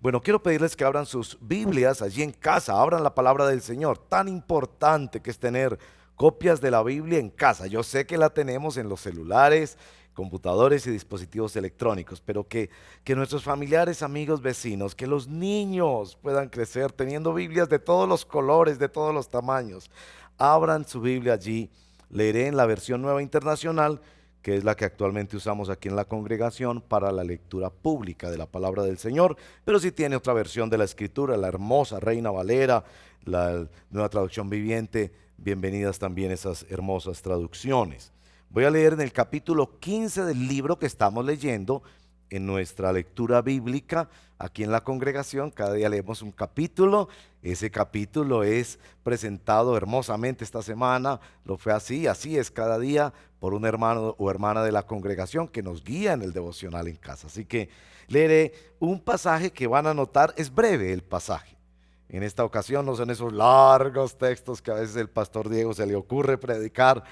Bueno, quiero pedirles que abran sus Biblias allí en casa, abran la palabra del Señor. Tan importante que es tener copias de la Biblia en casa. Yo sé que la tenemos en los celulares, computadores y dispositivos electrónicos, pero que nuestros familiares, amigos, vecinos, que los niños puedan crecer teniendo Biblias de todos los colores, de todos los tamaños. Abran su Biblia allí. Leeré en la versión nueva internacional, que es la que actualmente usamos aquí en la congregación para la lectura pública de la palabra del Señor, pero si tiene otra versión de la Escritura, la hermosa Reina Valera, la nueva traducción viviente, bienvenidas también esas hermosas traducciones. Voy a leer en el capítulo 15 del libro que estamos leyendo en nuestra lectura bíblica aquí en la congregación. Cada día leemos un capítulo. Ese capítulo es presentado hermosamente esta semana. Lo fue así, así es cada día por un hermano o hermana de la congregación que nos guía en el devocional en casa. Así que leeré un pasaje que van a notar, es breve el pasaje. En esta ocasión no son esos largos textos que a veces el pastor Diego se le ocurre predicar.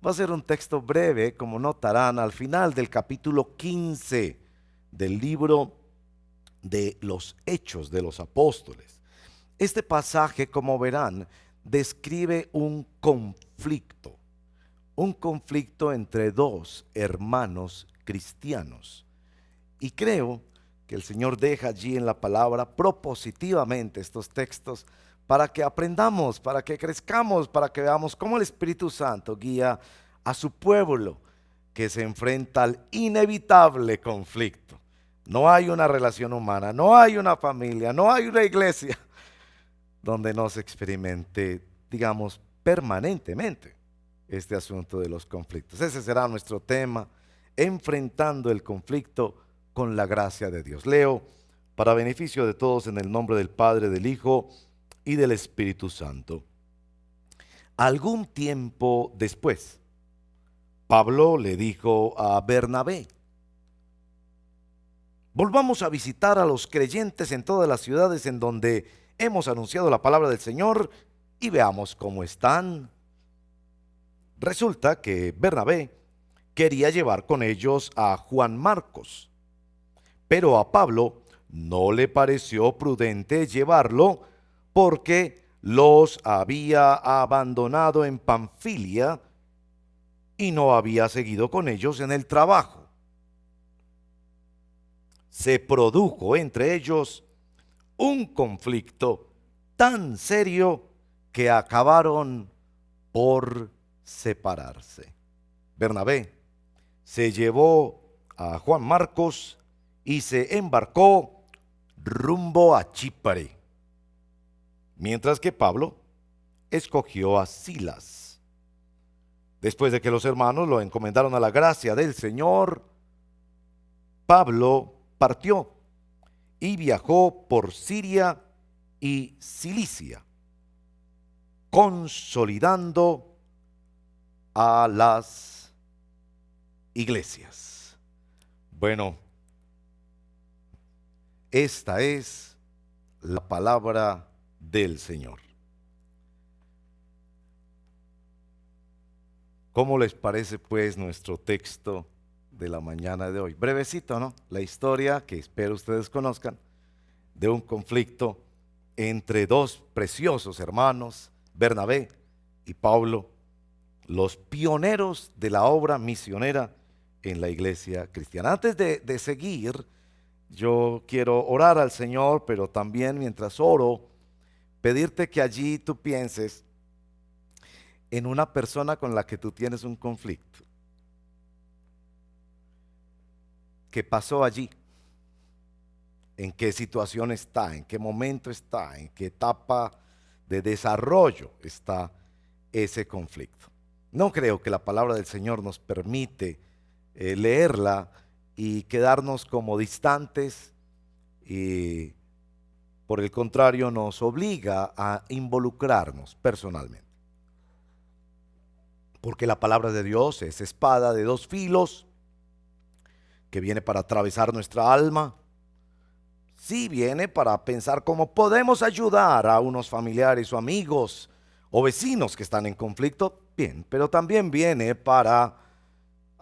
Va a ser un texto breve, como notarán, al final del capítulo 15 del libro de los Hechos de los Apóstoles. Este pasaje, como verán, describe un conflicto entre dos hermanos cristianos. Y creo que el Señor deja allí en la palabra propositivamente estos textos para que aprendamos, para que crezcamos, para que veamos cómo el Espíritu Santo guía a su pueblo que se enfrenta al inevitable conflicto. No hay una relación humana, no hay una familia, no hay una iglesia donde no se experimente, digamos, permanentemente este asunto de los conflictos. Ese será nuestro tema, enfrentando el conflicto con la gracia de Dios. Leo para beneficio de todos en el nombre del Padre, del Hijo y del Espíritu Santo. Algún tiempo después, Pablo le dijo a Bernabé: volvamos a visitar a los creyentes en todas las ciudades en donde hemos anunciado la palabra del Señor y veamos cómo están. Resulta que Bernabé quería llevar con ellos a Juan Marcos, pero a Pablo no le pareció prudente llevarlo porque los había abandonado en Panfilia y no había seguido con ellos en el trabajo. Se produjo entre ellos un conflicto tan serio que acabaron por separarse. Bernabé se llevó a Juan Marcos y se embarcó rumbo a Chipre, mientras que Pablo escogió a Silas. Después de que los hermanos lo encomendaron a la gracia del Señor, Pablo partió y viajó por Siria y Cilicia, consolidando a las iglesias. Bueno, esta es la palabra del Señor. ¿Cómo les parece pues nuestro texto de la mañana de hoy? Brevecito, ¿no? La historia que espero ustedes conozcan de un conflicto entre dos preciosos hermanos, Bernabé y Pablo, los pioneros de la obra misionera en la iglesia cristiana. Antes de seguir, yo quiero orar al Señor, pero también mientras oro, pedirte que allí tú pienses en una persona con la que tú tienes un conflicto. ¿Qué pasó allí? ¿En qué situación está? ¿En qué momento está? ¿En qué etapa de desarrollo está ese conflicto? No creo que la palabra del Señor nos permite leerla y quedarnos como distantes, y por el contrario nos obliga a involucrarnos personalmente. Porque la palabra de Dios es espada de dos filos que viene para atravesar nuestra alma. Sí viene para pensar cómo podemos ayudar a unos familiares o amigos o vecinos que están en conflicto, bien, pero también viene para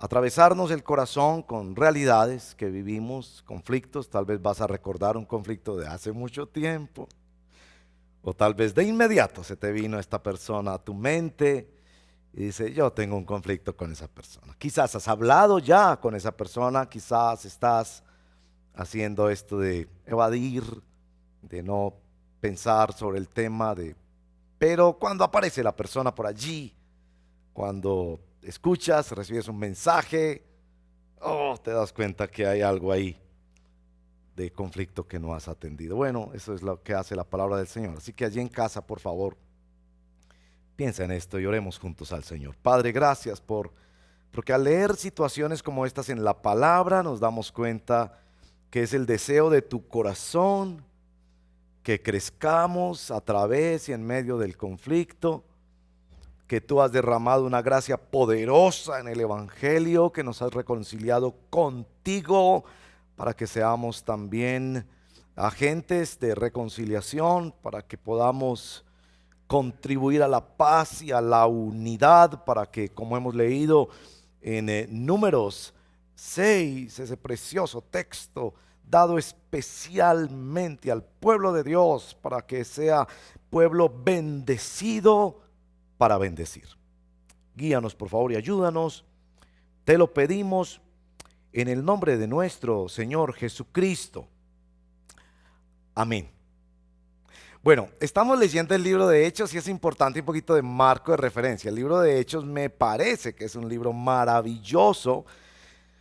atravesarnos el corazón con realidades que vivimos, conflictos. Tal vez vas a recordar un conflicto de hace mucho tiempo, o tal vez de inmediato se te vino esta persona a tu mente y dice, yo tengo un conflicto con esa persona. Quizás has hablado ya con esa persona, quizás estás haciendo esto de evadir, de no pensar sobre el tema, pero cuando aparece la persona por allí, cuando escuchas, recibes un mensaje, te das cuenta que hay algo ahí de conflicto que no has atendido. Bueno, eso es lo que hace la palabra del Señor. Así que allí en casa, por favor, piensa en esto y oremos juntos al Señor. Padre, gracias porque al leer situaciones como estas en la palabra nos damos cuenta que es el deseo de tu corazón que crezcamos a través y en medio del conflicto, que tú has derramado una gracia poderosa en el Evangelio, que nos has reconciliado contigo para que seamos también agentes de reconciliación, para que podamos contribuir a la paz y a la unidad, para que, como hemos leído en Números 6, ese precioso texto dado especialmente al pueblo de Dios, para que sea pueblo bendecido para bendecir. Guíanos por favor y ayúdanos, te lo pedimos en el nombre de nuestro Señor Jesucristo. Amén. Bueno, estamos leyendo el libro de Hechos y es importante un poquito de marco de referencia. El libro de Hechos me parece que es un libro maravilloso,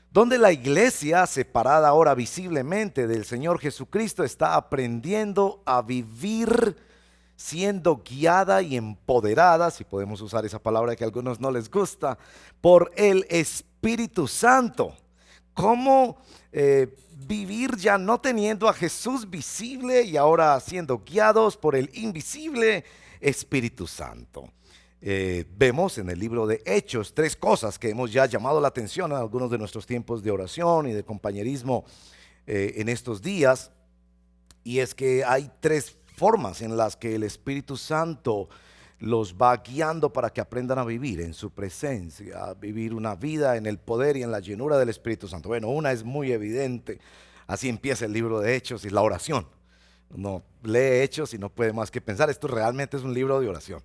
donde la iglesia, separada ahora visiblemente del Señor Jesucristo, está aprendiendo a vivir siendo guiada y empoderada, si podemos usar esa palabra que a algunos no les gusta, por el Espíritu Santo. ¿Cómo vivir ya no teniendo a Jesús visible y ahora siendo guiados por el invisible Espíritu Santo? Vemos en el libro de Hechos 3 cosas que hemos ya llamado la atención en algunos de nuestros tiempos de oración y de compañerismo en estos días, y es que hay 3 formas en las que el Espíritu Santo los va guiando para que aprendan a vivir en su presencia, a vivir una vida en el poder y en la llenura del Espíritu Santo. Bueno, una es muy evidente, así empieza el libro de Hechos, y la oración. Uno lee Hechos y no puede más que pensar, esto realmente es un libro de oración,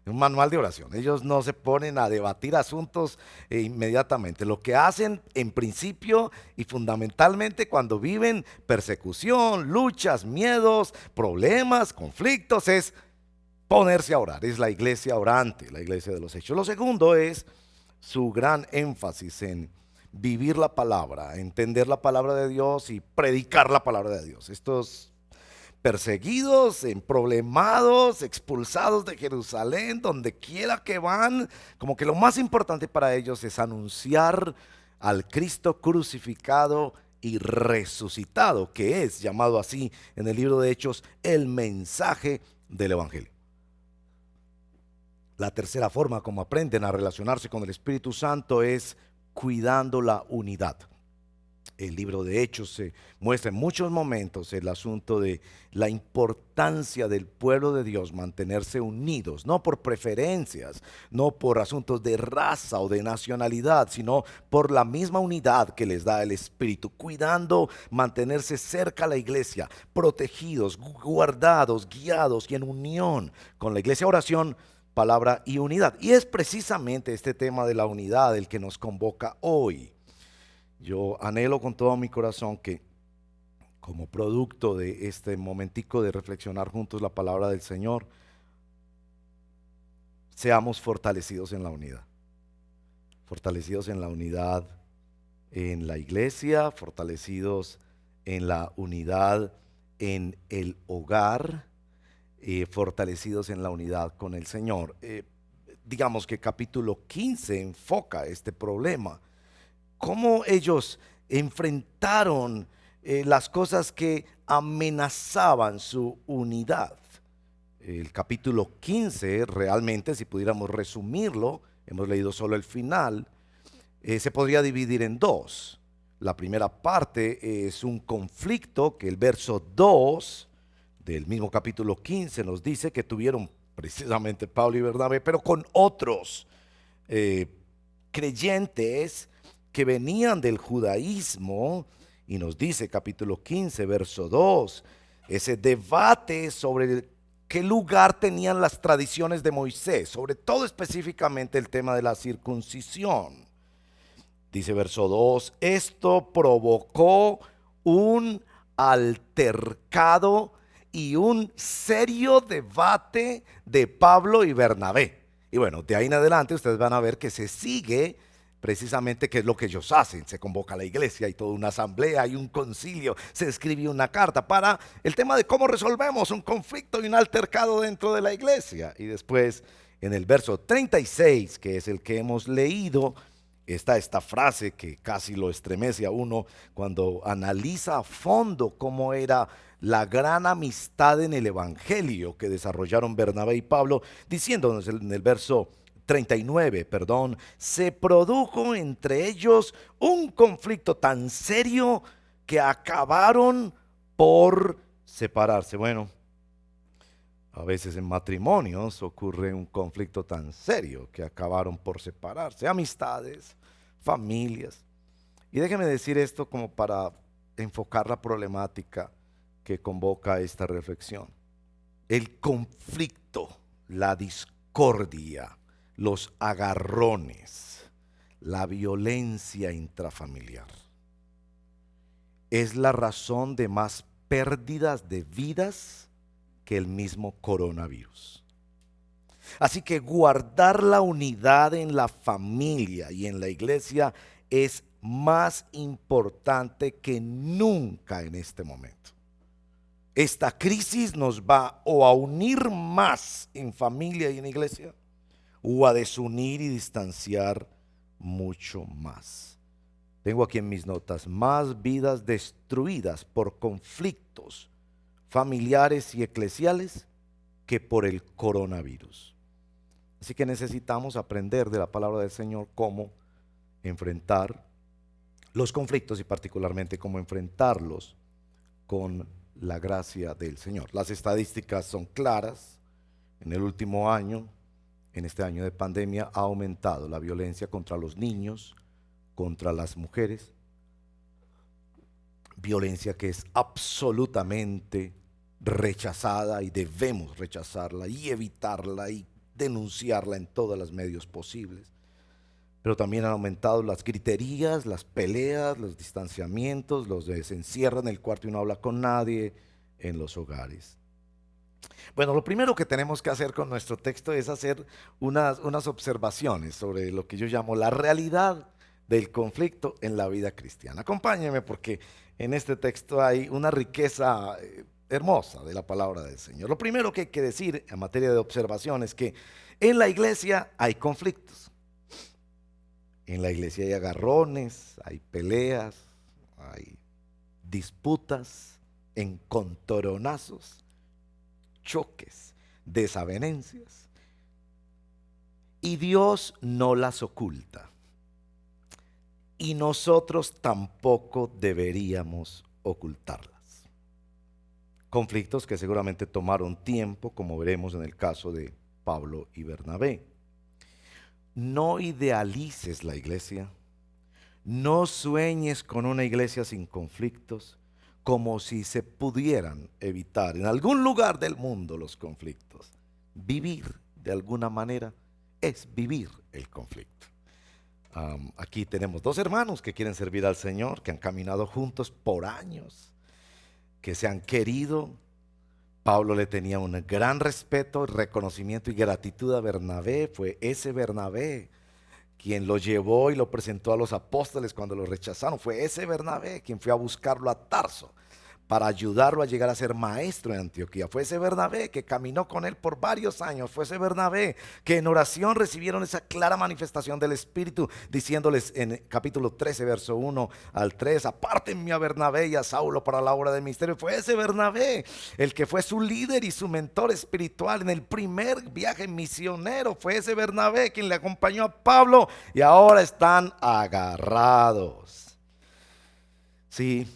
un manual de oración. Ellos no se ponen a debatir asuntos inmediatamente. Lo que hacen en principio y fundamentalmente cuando viven persecución, luchas, miedos, problemas, conflictos, es ponerse a orar. Es la iglesia orante, la iglesia de los Hechos. Lo segundo es su gran énfasis en vivir la palabra, entender la palabra de Dios y predicar la palabra de Dios. Estos perseguidos, problemados, expulsados de Jerusalén, donde quiera que van, como que lo más importante para ellos es anunciar al Cristo crucificado y resucitado, que es llamado así en el libro de Hechos el mensaje del Evangelio. La tercera forma como aprenden a relacionarse con el Espíritu Santo es cuidando la unidad. El libro de Hechos se muestra en muchos momentos el asunto de la importancia del pueblo de Dios mantenerse unidos, no por preferencias, no por asuntos de raza o de nacionalidad, sino por la misma unidad que les da el Espíritu, cuidando mantenerse cerca a la iglesia, protegidos, guardados, guiados y en unión con la iglesia. Oración, palabra y unidad. Y es precisamente este tema de la unidad el que nos convoca hoy. Yo anhelo con todo mi corazón que, como producto de este momentico de reflexionar juntos la palabra del Señor, seamos fortalecidos en la unidad. Fortalecidos en la unidad en la iglesia, fortalecidos en la unidad en el hogar, fortalecidos en la unidad con el Señor. Digamos que capítulo 15 enfoca este problema. Cómo ellos enfrentaron las cosas que amenazaban su unidad. El capítulo 15 realmente, si pudiéramos resumirlo, hemos leído solo el final, se podría dividir en 2. La primera parte es un conflicto que el verso 2 del mismo capítulo 15 nos dice que tuvieron precisamente Pablo y Bernabé, pero con otros creyentes que venían del judaísmo, y nos dice capítulo 15, verso 2, ese debate sobre qué lugar tenían las tradiciones de Moisés, sobre todo específicamente el tema de la circuncisión. Dice verso 2, esto provocó un altercado y un serio debate de Pablo y Bernabé. Y bueno, de ahí en adelante ustedes van a ver que se sigue precisamente qué es lo que ellos hacen. Se convoca a la iglesia, hay toda una asamblea, hay un concilio, se escribe una carta para el tema de cómo resolvemos un conflicto y un altercado dentro de la iglesia. Y después en el verso 36, que es el que hemos leído, está esta frase que casi lo estremece a uno cuando analiza a fondo cómo era la gran amistad en el evangelio que desarrollaron Bernabé y Pablo, diciéndonos en el verso 39, perdón, se produjo entre ellos un conflicto tan serio que acabaron por separarse. Bueno, a veces en matrimonios ocurre un conflicto tan serio que acabaron por separarse, amistades, familias. Y déjeme decir esto como para enfocar la problemática que convoca esta reflexión. El conflicto, la discordia, los agarrones, la violencia intrafamiliar es la razón de más pérdidas de vidas que el mismo coronavirus. Así que guardar la unidad en la familia y en la iglesia es más importante que nunca en este momento. Esta crisis nos va o a unir más en familia y en iglesia, o a desunir y distanciar mucho más. Tengo aquí en mis notas, más vidas destruidas por conflictos familiares y eclesiales que por el coronavirus. Así que necesitamos aprender de la palabra del Señor cómo enfrentar los conflictos y particularmente cómo enfrentarlos con la gracia del Señor. Las estadísticas son claras. En el último año, en este año de pandemia, ha aumentado la violencia contra los niños, contra las mujeres, violencia que es absolutamente rechazada y debemos rechazarla y evitarla y denunciarla en todos los medios posibles. Pero también han aumentado las griterías, las peleas, los distanciamientos, los de se encierra en el cuarto y no habla con nadie en los hogares. Bueno, lo primero que tenemos que hacer con nuestro texto es hacer unas observaciones sobre lo que yo llamo la realidad del conflicto en la vida cristiana. Acompáñenme porque en este texto hay una riqueza hermosa de la palabra del Señor. Lo primero que hay que decir en materia de observación es que en la iglesia hay conflictos. En la iglesia hay agarrones, hay peleas, hay disputas, encontronazos, choques, desavenencias. Y Dios no las oculta. Y nosotros tampoco deberíamos ocultarlas. Conflictos que seguramente tomaron tiempo, como veremos en el caso de Pablo y Bernabé. No idealices la iglesia. No sueñes con una iglesia sin conflictos, como si se pudieran evitar en algún lugar del mundo los conflictos. Vivir de alguna manera es vivir el conflicto. Aquí tenemos dos hermanos que quieren servir al Señor, que han caminado juntos por años, que se han querido. Pablo le tenía un gran respeto, reconocimiento y gratitud a Bernabé. Fue ese Bernabé quien lo llevó y lo presentó a los apóstoles cuando lo rechazaron. Fue ese Bernabé quien fue a buscarlo a Tarso para ayudarlo a llegar a ser maestro en Antioquía. Fue ese Bernabé que caminó con él por varios años. Fue ese Bernabé que en oración recibieron esa clara manifestación del Espíritu, diciéndoles en capítulo 13, verso 1 al 3, apártenme a Bernabé y a Saulo para la obra del ministerio. Fue ese Bernabé el que fue su líder y su mentor espiritual en el primer viaje misionero. Fue ese Bernabé quien le acompañó a Pablo y ahora están agarrados. Sí,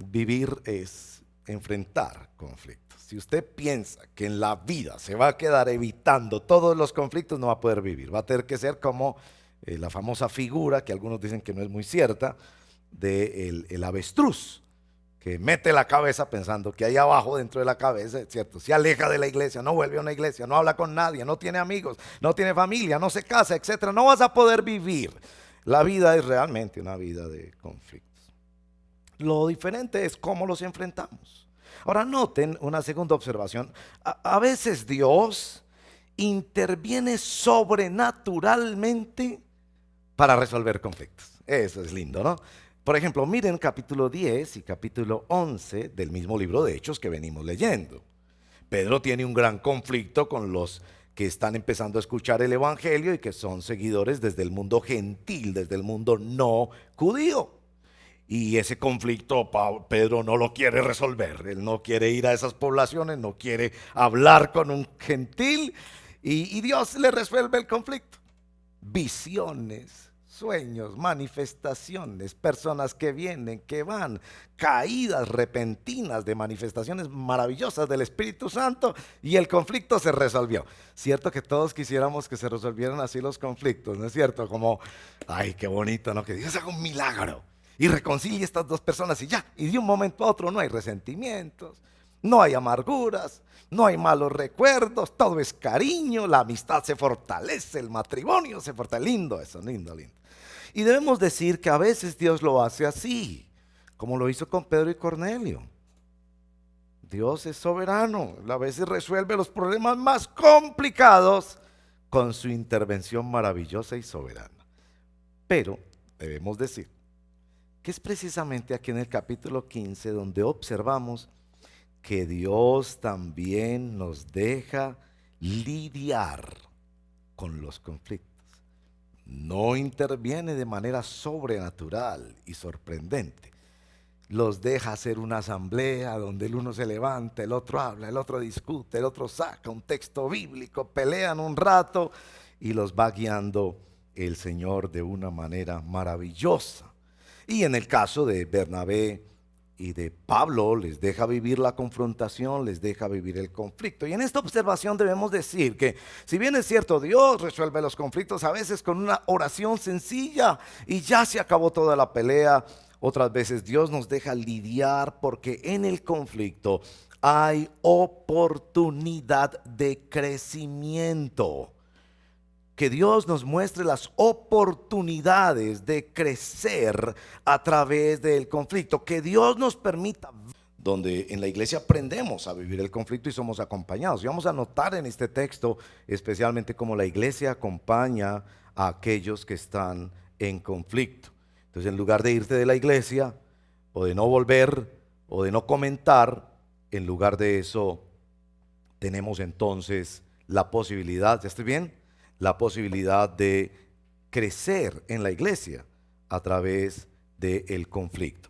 vivir es enfrentar conflictos. Si usted piensa que en la vida se va a quedar evitando todos los conflictos, no va a poder vivir. Va a tener que ser como la famosa figura, que algunos dicen que no es muy cierta, de el avestruz, que mete la cabeza pensando que ahí abajo, dentro de la cabeza, es cierto, se aleja de la iglesia, no vuelve a una iglesia, no habla con nadie, no tiene amigos, no tiene familia, no se casa, etcétera. No vas a poder vivir. La vida es realmente una vida de conflictos. Lo diferente es cómo los enfrentamos. Ahora noten una segunda observación. A veces Dios interviene sobrenaturalmente para resolver conflictos. Eso es lindo, ¿no? Por ejemplo, miren capítulo 10 y capítulo 11 del mismo libro de Hechos que venimos leyendo. Pedro tiene un gran conflicto con los que están empezando a escuchar el evangelio y que son seguidores desde el mundo gentil, desde el mundo no judío. Y ese conflicto Pedro no lo quiere resolver. Él no quiere ir a esas poblaciones, no quiere hablar con un gentil, y Dios le resuelve el conflicto. Visiones, sueños, manifestaciones, personas que vienen, que van, caídas repentinas de manifestaciones maravillosas del Espíritu Santo, y el conflicto se resolvió. Cierto que todos quisiéramos que se resolvieran así los conflictos, ¿no es cierto? Como, ay, qué bonito, ¿no? Que Dios haga un milagro y reconcilie a estas dos personas y ya, y de un momento a otro no hay resentimientos, no hay amarguras, no hay malos recuerdos, todo es cariño, la amistad se fortalece, el matrimonio se fortalece. Lindo eso, lindo, lindo. Y debemos decir que a veces Dios lo hace así, como lo hizo con Pedro y Cornelio. Dios es soberano, a veces resuelve los problemas más complicados con su intervención maravillosa y soberana. Pero debemos decir que es precisamente aquí en el capítulo 15 donde observamos que Dios también nos deja lidiar con los conflictos. No interviene de manera sobrenatural y sorprendente. Los deja hacer una asamblea donde el uno se levanta, el otro habla, el otro discute, el otro saca un texto bíblico, pelean un rato y los va guiando el Señor de una manera maravillosa. Y en el caso de Bernabé y de Pablo, les deja vivir la confrontación, les deja vivir el conflicto. Y en esta observación debemos decir que, si bien es cierto, Dios resuelve los conflictos a veces con una oración sencilla y ya se acabó toda la pelea, otras veces Dios nos deja lidiar porque en el conflicto hay oportunidad de crecimiento. Que Dios nos muestre las oportunidades de crecer a través del conflicto. Que Dios nos permita, donde en la iglesia aprendemos a vivir el conflicto y somos acompañados. Y vamos a notar en este texto especialmente cómo la iglesia acompaña a aquellos que están en conflicto. Entonces, en lugar de irte de la iglesia o de no volver o de no comentar, en lugar de eso tenemos entonces la posibilidad, ¿ya estoy bien?, la posibilidad de crecer en la iglesia a través del conflicto.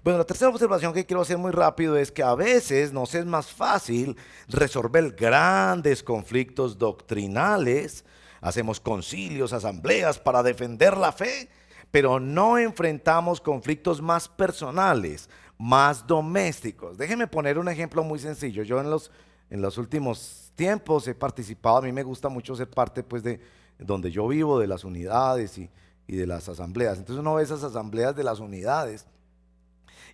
Bueno, la tercera observación que quiero hacer muy rápido es que a veces nos es más fácil resolver grandes conflictos doctrinales, hacemos concilios, asambleas para defender la fe, pero no enfrentamos conflictos más personales, más domésticos. Déjenme poner un ejemplo muy sencillo. Yo en los últimos tiempos he participado, a mí me gusta mucho ser parte pues de donde yo vivo, de las unidades y de las asambleas. Entonces uno ve esas asambleas de las unidades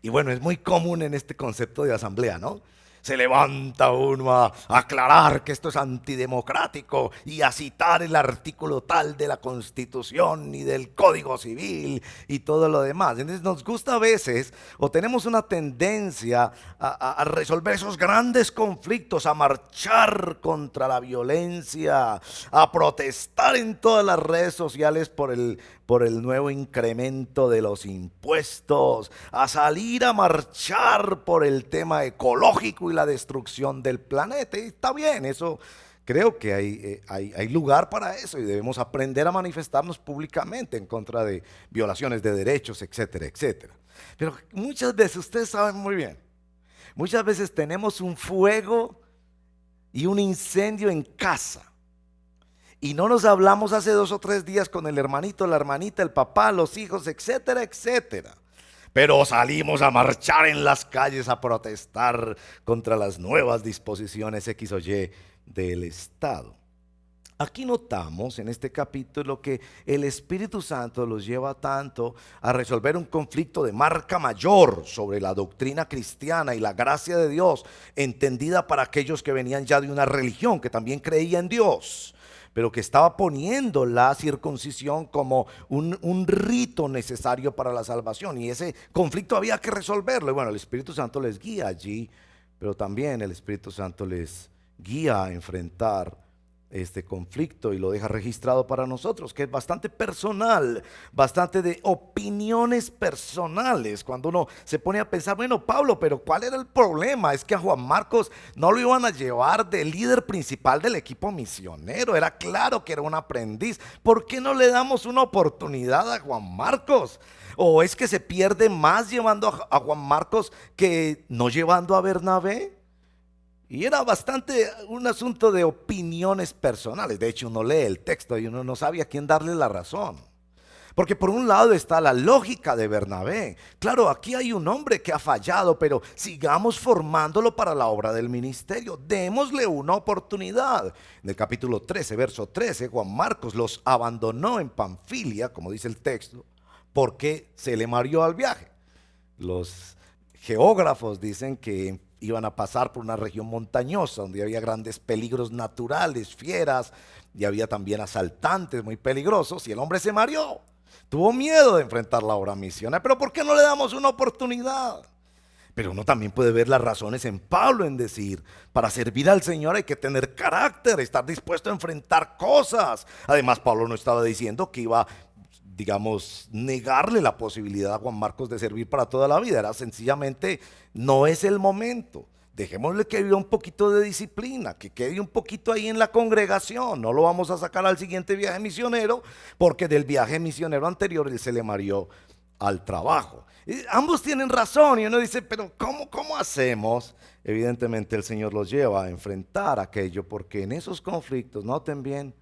y bueno, es muy común en este concepto de asamblea, ¿no? Se levanta uno a aclarar que esto es antidemocrático y a citar el artículo tal de la Constitución y del Código Civil y todo lo demás. Entonces nos gusta a veces, o tenemos una tendencia a resolver esos grandes conflictos, a marchar contra la violencia, a protestar en todas las redes sociales por el nuevo incremento de los impuestos, a salir a marchar por el tema ecológico y la destrucción del planeta. Y está bien, eso creo que hay lugar para eso y debemos aprender a manifestarnos públicamente en contra de violaciones de derechos, etcétera, etcétera. Pero muchas veces, ustedes saben muy bien, muchas veces tenemos un fuego y un incendio en casa. Y no nos hablamos hace 2 o 3 días con el hermanito, la hermanita, el papá, los hijos, etcétera, etcétera. Pero salimos a marchar en las calles a protestar contra las nuevas disposiciones X o Y del Estado. Aquí notamos en este capítulo que el Espíritu Santo los lleva tanto a resolver un conflicto de marca mayor sobre la doctrina cristiana y la gracia de Dios, entendida para aquellos que venían ya de una religión que también creía en Dios, pero que estaba poniendo la circuncisión como un rito necesario para la salvación. Y ese conflicto había que resolverlo. Y bueno, el Espíritu Santo les guía allí, pero también el Espíritu Santo les guía a enfrentar este conflicto y lo deja registrado para nosotros, que es bastante personal, bastante de opiniones personales. Cuando uno se pone a pensar, bueno, Pablo, pero ¿cuál era el problema? Es que a Juan Marcos no lo iban a llevar de líder principal del equipo misionero, era claro que era un aprendiz. ¿Por qué no le damos una oportunidad a Juan Marcos? ¿O es que se pierde más llevando a Juan Marcos que no llevando a Bernabé? Y era bastante un asunto de opiniones personales. De hecho, uno lee el texto y uno no sabe a quién darle la razón. Porque por un lado está la lógica de Bernabé. Claro, aquí hay un hombre que ha fallado, pero sigamos formándolo para la obra del ministerio. Démosle una oportunidad. En el capítulo 13, verso 13, Juan Marcos los abandonó en Panfilia, como dice el texto, porque se le mareó al viaje. Los geógrafos dicen que iban a pasar por una región montañosa donde había grandes peligros naturales, fieras, y había también asaltantes muy peligrosos, y el hombre se mareó. Tuvo miedo de enfrentar la obra misionera. Pero ¿por qué no le damos una oportunidad? Pero uno también puede ver las razones en Pablo en decir, para servir al Señor hay que tener carácter, estar dispuesto a enfrentar cosas. Además, Pablo no estaba diciendo que iba, digamos, negarle la posibilidad a Juan Marcos de servir para toda la vida. Era sencillamente, no es el momento. Dejémosle que viva un poquito de disciplina, que quede un poquito ahí en la congregación. No lo vamos a sacar al siguiente viaje misionero, porque del viaje misionero anterior él se le mareó al trabajo. Y ambos tienen razón y uno dice, pero ¿cómo hacemos? Evidentemente el Señor los lleva a enfrentar aquello, porque en esos conflictos, noten bien,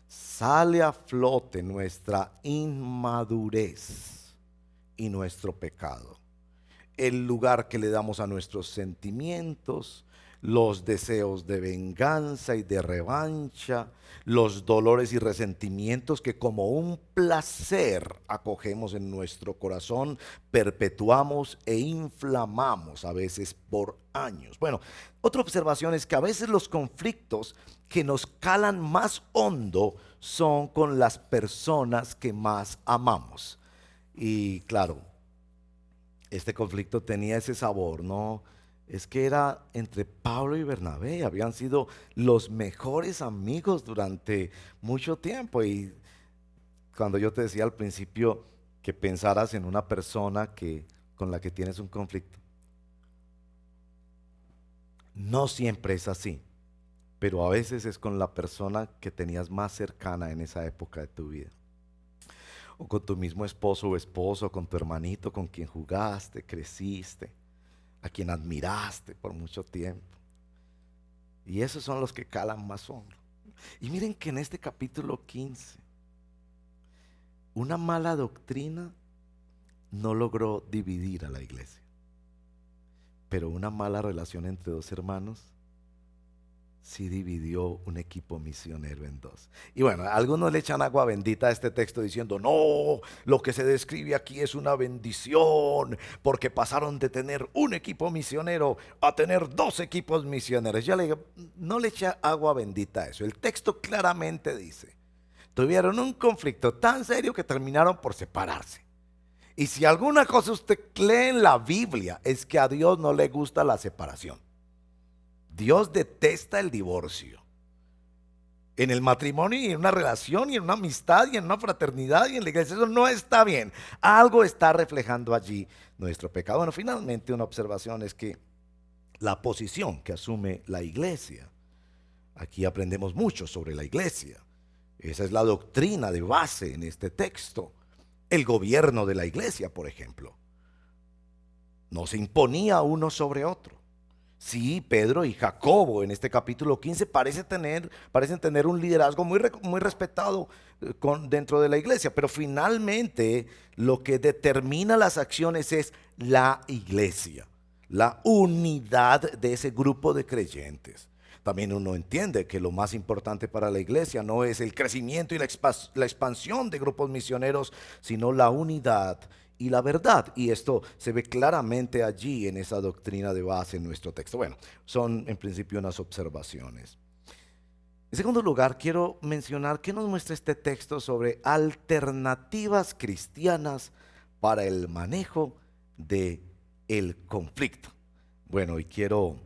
sale a flote nuestra inmadurez y nuestro pecado. El lugar que le damos a nuestros sentimientos, los deseos de venganza y de revancha, los dolores y resentimientos que como un placer acogemos en nuestro corazón, perpetuamos e inflamamos a veces por años. Bueno, otra observación es que a veces los conflictos que nos calan más hondo son con las personas que más amamos. Y claro, este conflicto tenía ese sabor, ¿no? Es que era entre Pablo y Bernabé, habían sido los mejores amigos durante mucho tiempo. Y cuando yo te decía al principio que pensaras en una persona con la que tienes un conflicto, no siempre es así, pero a veces es con la persona que tenías más cercana en esa época de tu vida. O con tu mismo esposo o esposo, con tu hermanito con quien jugaste, creciste, a quien admiraste por mucho tiempo. Y esos son los que calan más hondo. Y miren que en este capítulo 15, una mala doctrina no logró dividir a la iglesia, pero una mala relación entre dos hermanos sí dividió un equipo misionero en dos. Y bueno, algunos le echan agua bendita a este texto diciendo, no, lo que se describe aquí es una bendición, porque pasaron de tener un equipo misionero a tener dos equipos misioneros. Yo le digo, no le echa agua bendita a eso. El texto claramente dice, tuvieron un conflicto tan serio que terminaron por separarse. Y si alguna cosa usted lee en la Biblia es que a Dios no le gusta la separación. Dios detesta el divorcio. En el matrimonio y en una relación y en una amistad y en una fraternidad y en la iglesia, eso no está bien. Algo está reflejando allí nuestro pecado. Bueno, finalmente una observación es que la posición que asume la iglesia, aquí aprendemos mucho sobre la iglesia. Esa es la doctrina de base en este texto. El gobierno de la iglesia, por ejemplo, no se imponía uno sobre otro. Sí, Pedro y Jacobo en este capítulo 15 parecen tener un liderazgo muy respetado dentro de la iglesia, pero finalmente lo que determina las acciones es la iglesia, la unidad de ese grupo de creyentes. También uno entiende que lo más importante para la iglesia no es el crecimiento y la expansión de grupos misioneros, sino la unidad y la verdad. Y esto se ve claramente allí en esa doctrina de base en nuestro texto. Bueno, son en principio unas observaciones. En segundo lugar, quiero mencionar qué nos muestra este texto sobre alternativas cristianas para el manejo de el conflicto. Bueno, y quiero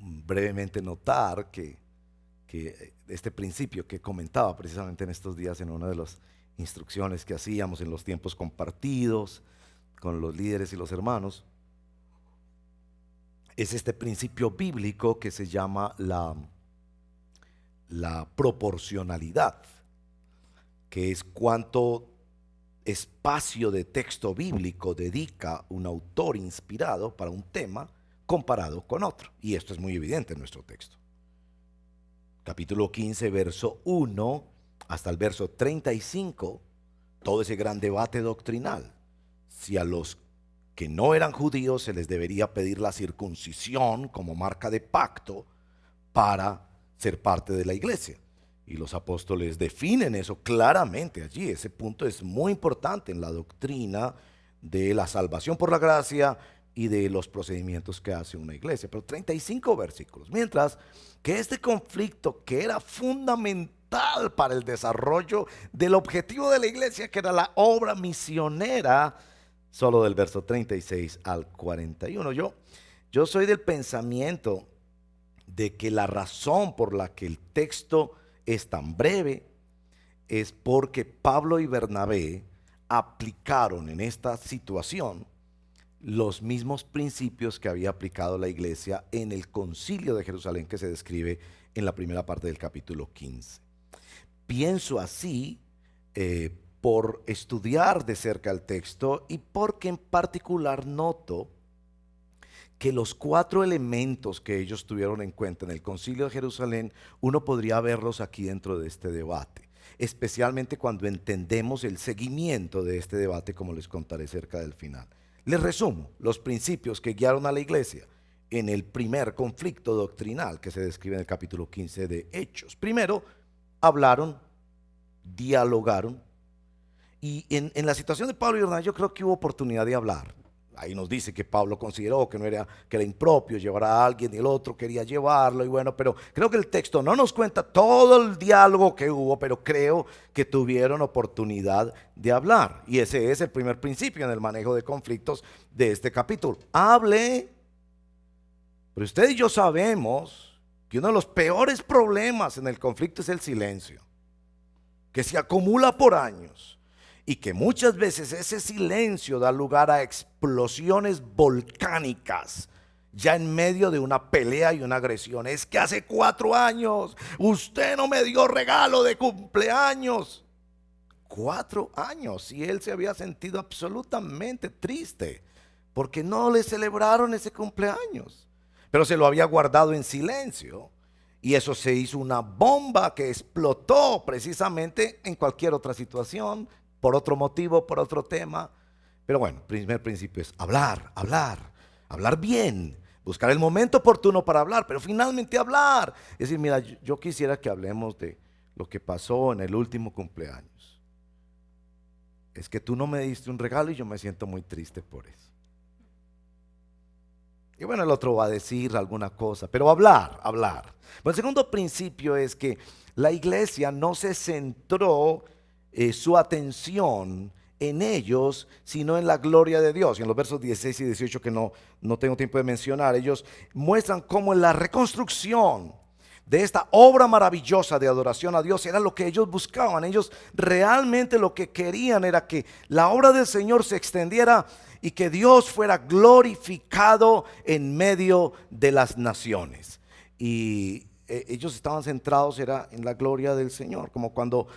brevemente notar que este principio que comentaba precisamente en estos días en una de las instrucciones que hacíamos en los tiempos compartidos con los líderes y los hermanos, es este principio bíblico que se llama la proporcionalidad, que es cuánto espacio de texto bíblico dedica un autor inspirado para un tema comparado con otro. Y esto es muy evidente en nuestro texto. Capítulo 15, verso 1 hasta el verso 35, todo ese gran debate doctrinal. Si a los que no eran judíos se les debería pedir la circuncisión como marca de pacto para ser parte de la iglesia. Y los apóstoles definen eso claramente allí. Ese punto es muy importante en la doctrina de la salvación por la gracia y de los procedimientos que hace una iglesia. Pero 35 versículos. Mientras que este conflicto, que era fundamental para el desarrollo del objetivo de la iglesia, que era la obra misionera, solo del verso 36 al 41. Yo soy del pensamiento de que la razón por la que el texto es tan breve es porque Pablo y Bernabé aplicaron en esta situación los mismos principios que había aplicado la iglesia en el concilio de Jerusalén que se describe en la primera parte del capítulo 15. Pienso así por estudiar de cerca el texto y porque en particular noto que los 4 elementos que ellos tuvieron en cuenta en el concilio de Jerusalén, uno podría verlos aquí dentro de este debate, especialmente cuando entendemos el seguimiento de este debate, como les contaré cerca del final. Les resumo los principios que guiaron a la iglesia en el primer conflicto doctrinal que se describe en el capítulo 15 de Hechos. Primero, hablaron, dialogaron, y en la situación de Pablo y Bernabé yo creo que hubo oportunidad de hablar. Ahí nos dice que Pablo consideró que era impropio llevar a alguien y el otro quería llevarlo, y bueno, pero creo que el texto no nos cuenta todo el diálogo que hubo, pero creo que tuvieron oportunidad de hablar. Y ese es el primer principio en el manejo de conflictos de este capítulo. Hable. Pero usted y yo sabemos que uno de los peores problemas en el conflicto es el silencio, que se acumula por años. Y que muchas veces ese silencio da lugar a explosiones volcánicas ya en medio de una pelea y una agresión. Es que hace 4 años usted no me dio regalo de cumpleaños. 4 años, y él se había sentido absolutamente triste porque no le celebraron ese cumpleaños, pero se lo había guardado en silencio. Y eso se hizo una bomba que explotó precisamente en cualquier otra situación, por otro motivo, por otro tema. Pero bueno, el primer principio es hablar bien, buscar el momento oportuno para hablar, pero finalmente hablar. Es decir, mira, yo quisiera que hablemos de lo que pasó en el último cumpleaños. Es que tú no me diste un regalo y yo me siento muy triste por eso. Y bueno, el otro va a decir alguna cosa, pero hablar. Bueno, el segundo principio es que la iglesia no se centró su atención en ellos, sino en la gloria de Dios. Y en los versos 16 y 18 que no tengo tiempo de mencionar, ellos muestran cómo en la reconstrucción de esta obra maravillosa de adoración a Dios era lo que ellos buscaban. Ellos realmente lo que querían era que la obra del Señor se extendiera y que Dios fuera glorificado en medio de las naciones. Y ellos estaban centrados era en la gloria del Señor, como cuando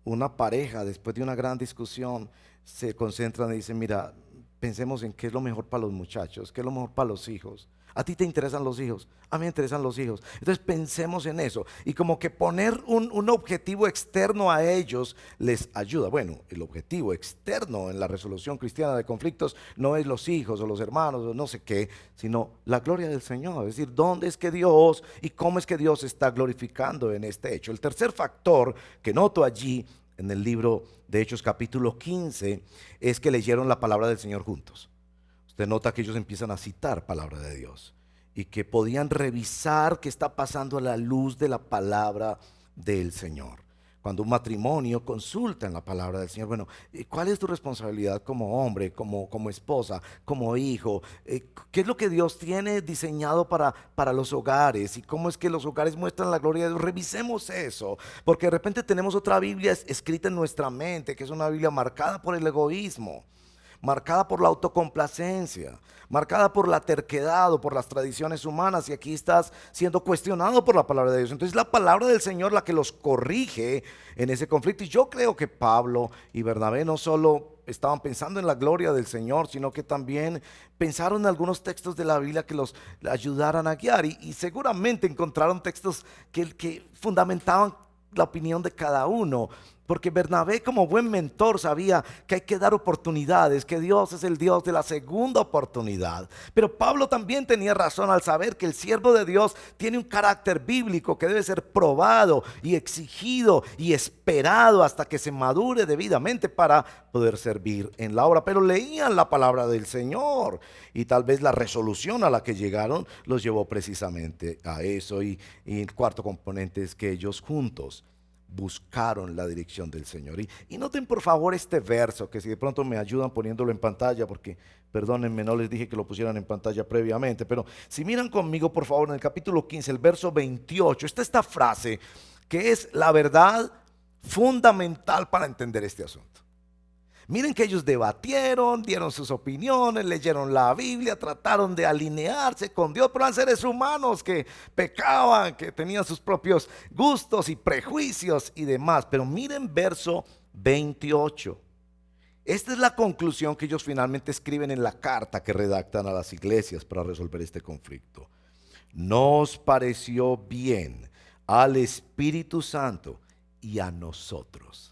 una pareja después de una gran discusión se concentran y dicen, mira, pensemos en qué es lo mejor para los muchachos, qué es lo mejor para los hijos. ¿A ti te interesan los hijos? A mí me interesan los hijos. Entonces pensemos en eso. Y como que poner un objetivo externo a ellos les ayuda. Bueno, el objetivo externo en la resolución cristiana de conflictos no es los hijos o los hermanos o no sé qué, sino la gloria del Señor. Es decir, ¿dónde es que Dios y cómo es que Dios se está glorificando en este hecho? El tercer factor que noto allí en el libro de Hechos capítulo 15 es que leyeron la palabra del Señor juntos. Usted nota que ellos empiezan a citar palabra de Dios y que podían revisar qué está pasando a la luz de la palabra del Señor. Cuando un matrimonio consulta en la palabra del Señor, bueno, ¿cuál es tu responsabilidad como hombre, como esposa, como hijo? ¿Qué es lo que Dios tiene diseñado para los hogares? ¿Y cómo es que los hogares muestran la gloria de Dios? Revisemos eso, porque de repente tenemos otra Biblia escrita en nuestra mente, que es una Biblia marcada por el egoísmo, marcada por la autocomplacencia, marcada por la terquedad o por las tradiciones humanas, y aquí estás siendo cuestionado por la palabra de Dios. Entonces la palabra del Señor la que los corrige en ese conflicto. Y yo creo que Pablo y Bernabé no solo estaban pensando en la gloria del Señor, sino que también pensaron en algunos textos de la Biblia que los ayudaran a guiar, y seguramente encontraron textos que fundamentaban la opinión de cada uno, porque Bernabé, como buen mentor, sabía que hay que dar oportunidades, que Dios es el Dios de la segunda oportunidad. Pero Pablo también tenía razón al saber que el siervo de Dios tiene un carácter bíblico que debe ser probado y exigido y esperado hasta que se madure debidamente para poder servir en la obra. Pero leían la palabra del Señor, y tal vez la resolución a la que llegaron los llevó precisamente a eso. Y el cuarto componente es que ellos juntos buscaron la dirección del Señor. Y noten por favor este verso, que si de pronto me ayudan poniéndolo en pantalla, porque perdónenme, no les dije que lo pusieran en pantalla previamente, pero si miran conmigo por favor en el capítulo 15, el verso 28, está esta frase que es la verdad fundamental para entender este asunto. Miren que ellos debatieron, dieron sus opiniones, leyeron la Biblia, trataron de alinearse con Dios, pero eran seres humanos que pecaban, que tenían sus propios gustos y prejuicios y demás. Pero miren verso 28. Esta es la conclusión que ellos finalmente escriben en la carta que redactan a las iglesias para resolver este conflicto. Nos pareció bien al Espíritu Santo y a nosotros.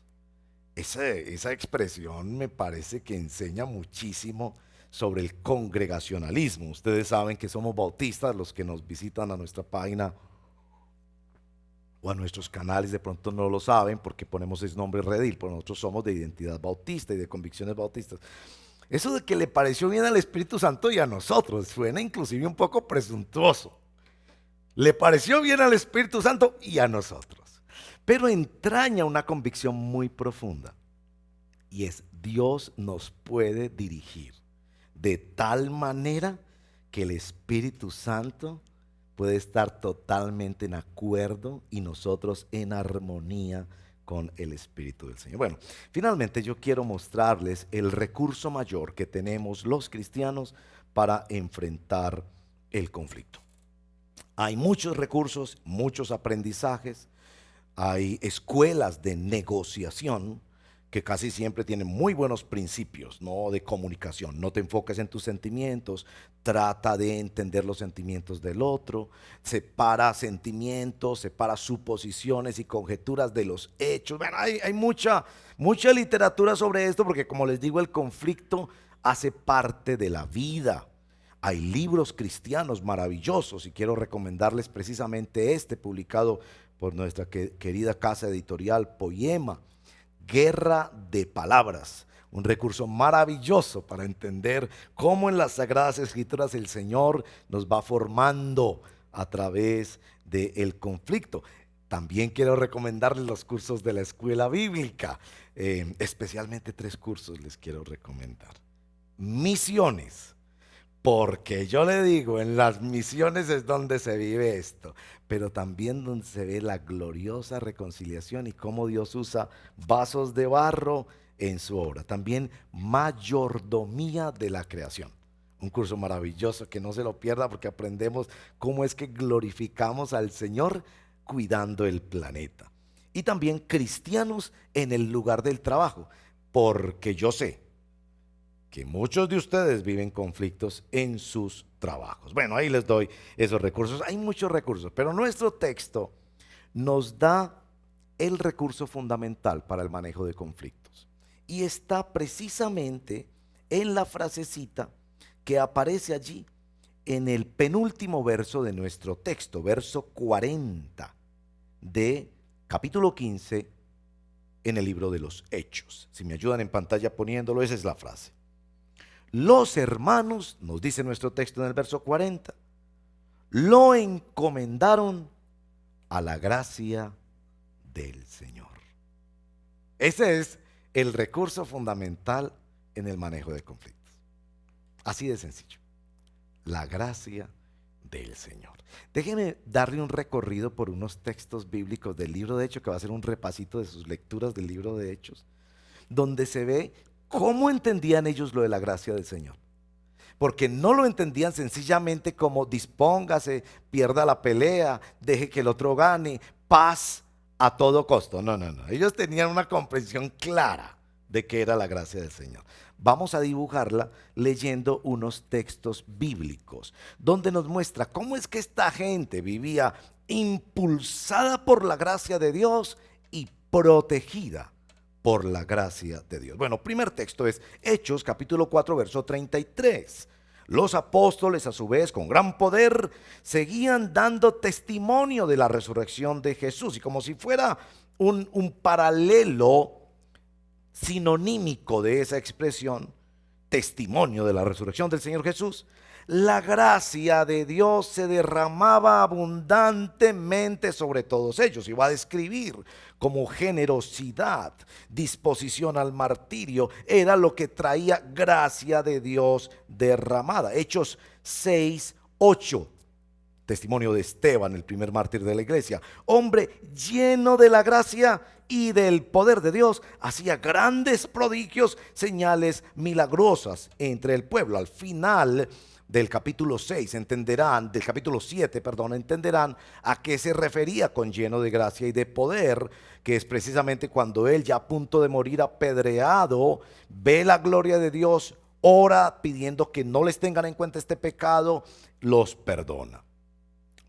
Esa expresión me parece que enseña muchísimo sobre el congregacionalismo. Ustedes saben que somos bautistas, los que nos visitan a nuestra página o a nuestros canales de pronto no lo saben porque ponemos ese nombre Redil, pero nosotros somos de identidad bautista y de convicciones bautistas. Eso de que le pareció bien al Espíritu Santo y a nosotros suena inclusive un poco presuntuoso. Le pareció bien al Espíritu Santo y a nosotros. Pero entraña una convicción muy profunda, y es: Dios nos puede dirigir de tal manera que el Espíritu Santo puede estar totalmente en acuerdo y nosotros en armonía con el Espíritu del Señor. Bueno, finalmente yo quiero mostrarles el recurso mayor que tenemos los cristianos para enfrentar el conflicto. Hay muchos recursos, muchos aprendizajes. Hay escuelas de negociación que casi siempre tienen muy buenos principios, ¿no?, de comunicación. No te enfoques en tus sentimientos, trata de entender los sentimientos del otro, separa sentimientos, separa suposiciones y conjeturas de los hechos. Bueno, hay mucha literatura sobre esto porque, como les digo, el conflicto hace parte de la vida. Hay libros cristianos maravillosos y quiero recomendarles precisamente este, publicado por nuestra querida casa editorial Poema, Guerra de Palabras, un recurso maravilloso para entender cómo en las Sagradas Escrituras el Señor nos va formando a través del conflicto. También quiero recomendarles los cursos de la escuela bíblica, especialmente 3 cursos les quiero recomendar. Misiones. Porque yo le digo, en las misiones es donde se vive esto, pero también donde se ve la gloriosa reconciliación y cómo Dios usa vasos de barro en su obra. También mayordomía de la creación. Un curso maravilloso que no se lo pierda porque aprendemos cómo es que glorificamos al Señor cuidando el planeta. Y también cristianos en el lugar del trabajo, porque yo sé que muchos de ustedes viven conflictos en sus trabajos. Bueno, ahí les doy esos recursos. Hay muchos recursos, pero nuestro texto nos da el recurso fundamental para el manejo de conflictos. Y está precisamente en la frasecita que aparece allí en el penúltimo verso de nuestro texto, verso 40 de capítulo 15 en el libro de los Hechos. Si me ayudan en pantalla poniéndolo, esa es la frase. Los hermanos, nos dice nuestro texto en el verso 40, lo encomendaron a la gracia del Señor. Ese es el recurso fundamental en el manejo de conflictos. Así de sencillo. La gracia del Señor. Déjenme darle un recorrido por unos textos bíblicos del libro de Hechos, que va a ser un repasito de sus lecturas del libro de Hechos, donde se ve cómo entendían ellos lo de la gracia del Señor. Porque no lo entendían sencillamente como dispóngase, pierda la pelea, deje que el otro gane, paz a todo costo. No. Ellos tenían una comprensión clara de qué era la gracia del Señor. Vamos a dibujarla leyendo unos textos bíblicos, donde nos muestra cómo es que esta gente vivía impulsada por la gracia de Dios y protegida por la gracia de Dios. Bueno, primer texto es Hechos capítulo 4 verso 33. Los apóstoles a su vez con gran poder seguían dando testimonio de la resurrección de Jesús, y como si fuera un paralelo sinonímico de esa expresión, testimonio de la resurrección del Señor Jesús, la gracia de Dios se derramaba abundantemente sobre todos ellos. Y va a describir como generosidad, disposición al martirio, era lo que traía gracia de Dios derramada. Hechos 6:8. Testimonio de Esteban, el primer mártir de la iglesia. Hombre lleno de la gracia y del poder de Dios, hacía grandes prodigios, señales milagrosas entre el pueblo. Al final del capítulo 6 entenderán, del capítulo 7, perdón, entenderán a qué se refería con lleno de gracia y de poder, que es precisamente cuando él, ya a punto de morir apedreado, ve la gloria de Dios, ora pidiendo que no les tengan en cuenta este pecado, los perdona.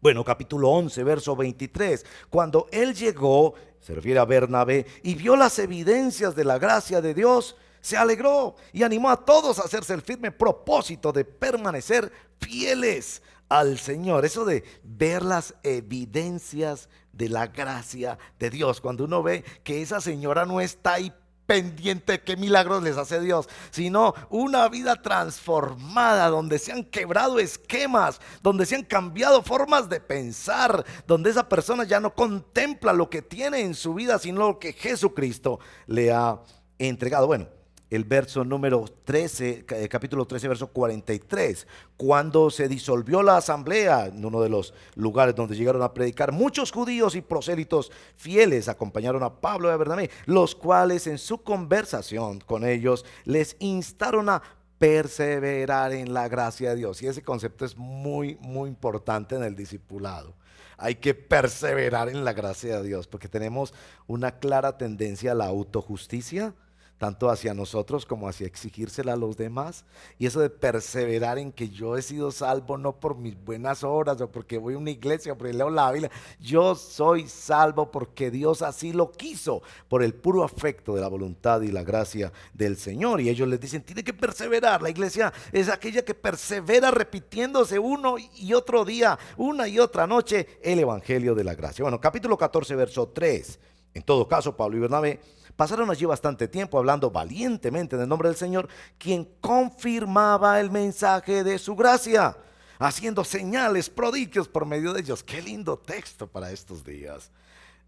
Bueno, capítulo 11, verso 23, cuando él llegó, se refiere a Bernabé, y vio las evidencias de la gracia de Dios, se alegró y animó a todos a hacerse el firme propósito de permanecer fieles al Señor. Eso de ver las evidencias de la gracia de Dios, cuando uno ve que esa señora no está ahí pendiente de qué milagros les hace Dios, sino una vida transformada, donde se han quebrado esquemas, donde se han cambiado formas de pensar, donde esa persona ya no contempla lo que tiene en su vida, sino lo que Jesucristo le ha entregado. Bueno, el verso número 13, capítulo 13, verso 43. Cuando se disolvió la asamblea, en uno de los lugares donde llegaron a predicar, muchos judíos y prosélitos fieles acompañaron a Pablo y a Bernabé, los cuales en su conversación con ellos les instaron a perseverar en la gracia de Dios. Y ese concepto es muy importante en el discipulado. Hay que perseverar en la gracia de Dios, porque tenemos una clara tendencia a la autojusticia, tanto hacia nosotros como hacia exigírsela a los demás. Y eso de perseverar en que yo he sido salvo no por mis buenas obras o porque voy a una iglesia o porque leo la Biblia. Yo soy salvo porque Dios así lo quiso, por el puro afecto de la voluntad y la gracia del Señor. Y ellos les dicen, tiene que perseverar. La iglesia es aquella que persevera repitiéndose uno y otro día, una y otra noche, el evangelio de la gracia. Bueno, capítulo 14, verso 3. En todo caso, Pablo y Bernabé pasaron allí bastante tiempo hablando valientemente en el nombre del Señor, quien confirmaba el mensaje de su gracia, haciendo señales, prodigios por medio de ellos. Qué lindo texto para estos días,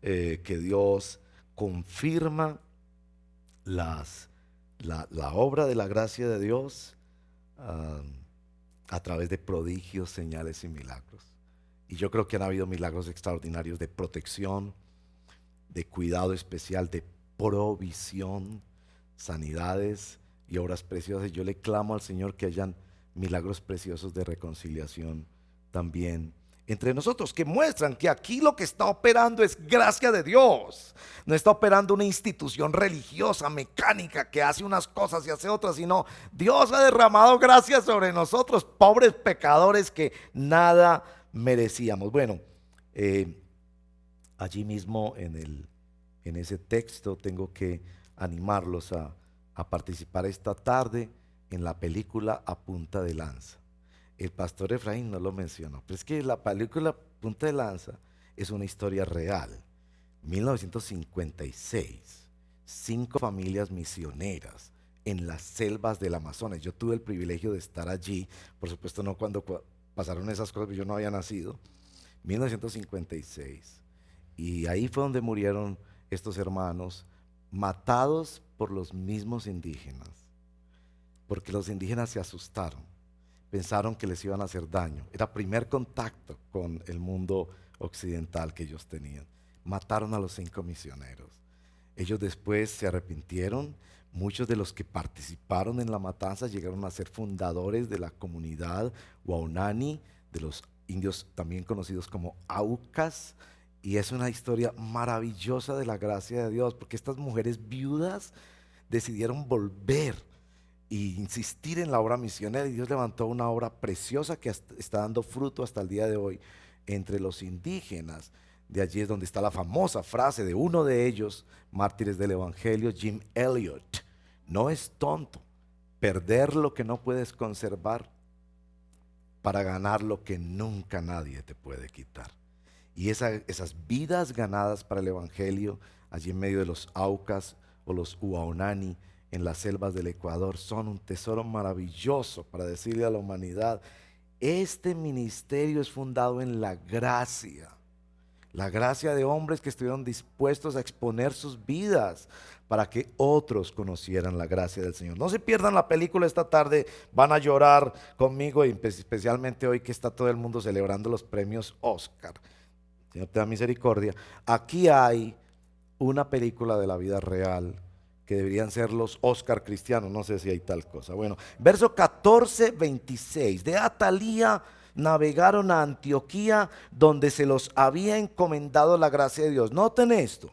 que Dios confirma la obra de la gracia de Dios a través de prodigios, señales y milagros. Y yo creo que han habido milagros extraordinarios de protección, de cuidado especial, de provisión, sanidades y obras preciosas. Yo le clamo al Señor que hayan milagros preciosos de reconciliación también entre nosotros, que muestran que aquí lo que está operando es gracia de Dios. No está operando una institución religiosa, mecánica, que hace unas cosas y hace otras, sino Dios ha derramado gracia sobre nosotros, pobres pecadores que nada merecíamos. Bueno, allí mismo en ese texto tengo que animarlos a participar esta tarde en la película A Punta de Lanza. El pastor Efraín no lo mencionó, pero es que la película Punta de Lanza es una historia real. 1956, 5 familias misioneras en las selvas del Amazonas. Yo tuve el privilegio de estar allí, por supuesto no cuando pasaron esas cosas, yo no había nacido. 1956, y ahí fue donde murieron estos hermanos, matados por los mismos indígenas, porque los indígenas se asustaron, pensaron que les iban a hacer daño. Era primer contacto con el mundo occidental que ellos tenían. Mataron a los 5 misioneros. Ellos después se arrepintieron. Muchos de los que participaron en la matanza llegaron a ser fundadores de la comunidad Waunani, de los indios también conocidos como Aucas. Y es una historia maravillosa de la gracia de Dios, porque estas mujeres viudas decidieron volver e insistir en la obra misionera, y Dios levantó una obra preciosa que está dando fruto hasta el día de hoy entre los indígenas. De allí es donde está la famosa frase de uno de ellos, mártires del evangelio, Jim Elliot: no es tonto perder lo que no puedes conservar para ganar lo que nunca nadie te puede quitar. Y esas vidas ganadas para el evangelio allí en medio de los Aucas o los Waunani en las selvas del Ecuador son un tesoro maravilloso para decirle a la humanidad: este ministerio es fundado en la gracia de hombres que estuvieron dispuestos a exponer sus vidas para que otros conocieran la gracia del Señor. No se pierdan la película esta tarde, van a llorar conmigo, y especialmente hoy que está todo el mundo celebrando los premios Oscar. Señor te da misericordia. Aquí hay una película de la vida real que deberían ser los Oscar cristianos, no sé si hay tal cosa. Bueno, verso 14, 26, de Atalía navegaron a Antioquía, donde se los había encomendado la gracia de Dios. Noten esto: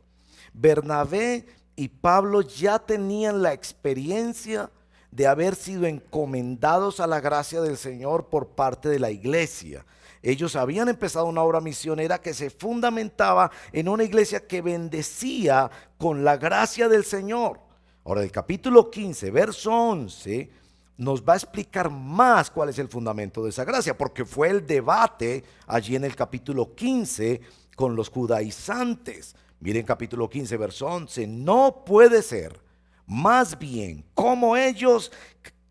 Bernabé y Pablo ya tenían la experiencia de haber sido encomendados a la gracia del Señor por parte de la iglesia. Ellos habían empezado una obra misionera que se fundamentaba en una iglesia que bendecía con la gracia del Señor. Ahora, el capítulo 15, verso 11, nos va a explicar más cuál es el fundamento de esa gracia, porque fue el debate allí en el capítulo 15 con los judaizantes. Miren capítulo 15, verso 11: no puede ser más bien como ellos,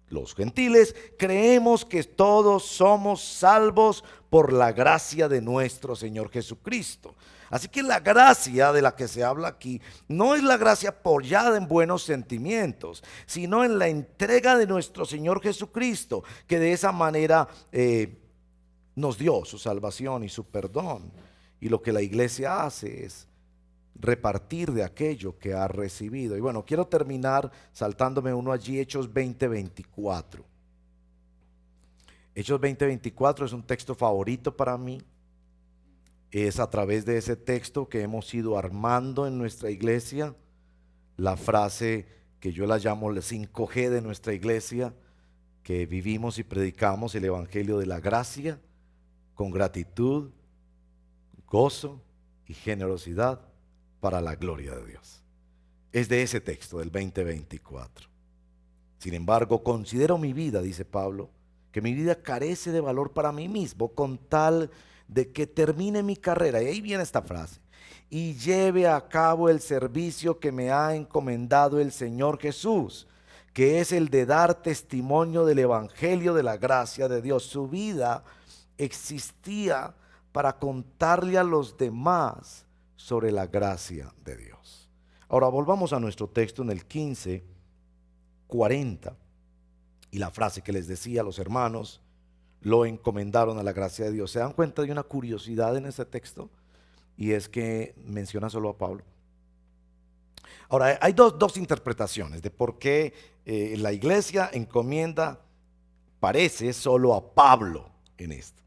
los gentiles, creemos que todos somos salvos por la gracia de nuestro Señor Jesucristo. Así que la gracia de la que se habla aquí no es la gracia apoyada en buenos sentimientos, sino en la entrega de nuestro Señor Jesucristo, que de esa manera nos dio su salvación y su perdón. Y lo que la iglesia hace es repartir de aquello que ha recibido. Y bueno, quiero terminar saltándome uno allí, Hechos 20:24. Hechos 20:24 es un texto favorito para mí. Es a través de ese texto que hemos ido armando en nuestra iglesia la frase que yo la llamo el 5G de nuestra iglesia, que vivimos y predicamos el evangelio de la gracia con gratitud, gozo y generosidad para la gloria de Dios. Es de ese texto del 20:24. Sin embargo, considero mi vida, dice Pablo, que mi vida carece de valor para mí mismo, con tal de que termine mi carrera, y ahí viene esta frase, y lleve a cabo el servicio que me ha encomendado el Señor Jesús, que es el de dar testimonio del evangelio de la gracia de Dios. Su vida existía para contarle a los demás sobre la gracia de Dios. Ahora volvamos a nuestro texto en el 15:40, y la frase que les decía: los hermanos lo encomendaron a la gracia de Dios. ¿Se dan cuenta de una curiosidad en ese texto? Y es que menciona solo a Pablo. Ahora, hay dos interpretaciones de por qué la iglesia encomienda, parece, solo a Pablo en esto.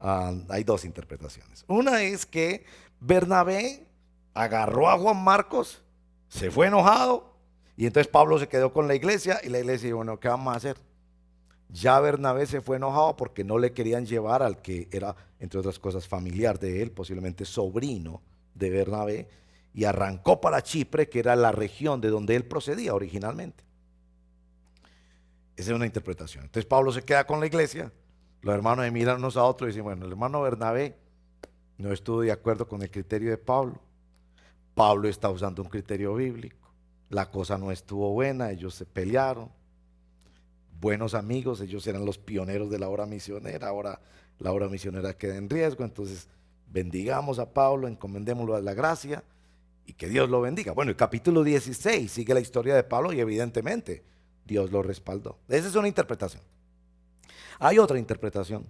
Hay dos interpretaciones. Una es que Bernabé agarró a Juan Marcos, se fue enojado, y entonces Pablo se quedó con la iglesia, y la iglesia dijo, bueno, ¿qué vamos a hacer? Ya Bernabé se fue enojado porque no le querían llevar al que era, entre otras cosas, familiar de él, posiblemente sobrino de Bernabé, y arrancó para Chipre, que era la región de donde él procedía originalmente. Esa es una interpretación. Entonces Pablo se queda con la iglesia, los hermanos se miran unos a otros y dicen, bueno, el hermano Bernabé no estuvo de acuerdo con el criterio de Pablo. Pablo está usando un criterio bíblico. La cosa no estuvo buena, ellos se pelearon. Buenos amigos, ellos eran los pioneros de la obra misionera, ahora la obra misionera queda en riesgo, entonces bendigamos a Pablo, encomendémoslo a la gracia y que Dios lo bendiga. Bueno, el capítulo 16 sigue la historia de Pablo y evidentemente Dios lo respaldó. Esa es una interpretación. Hay otra interpretación,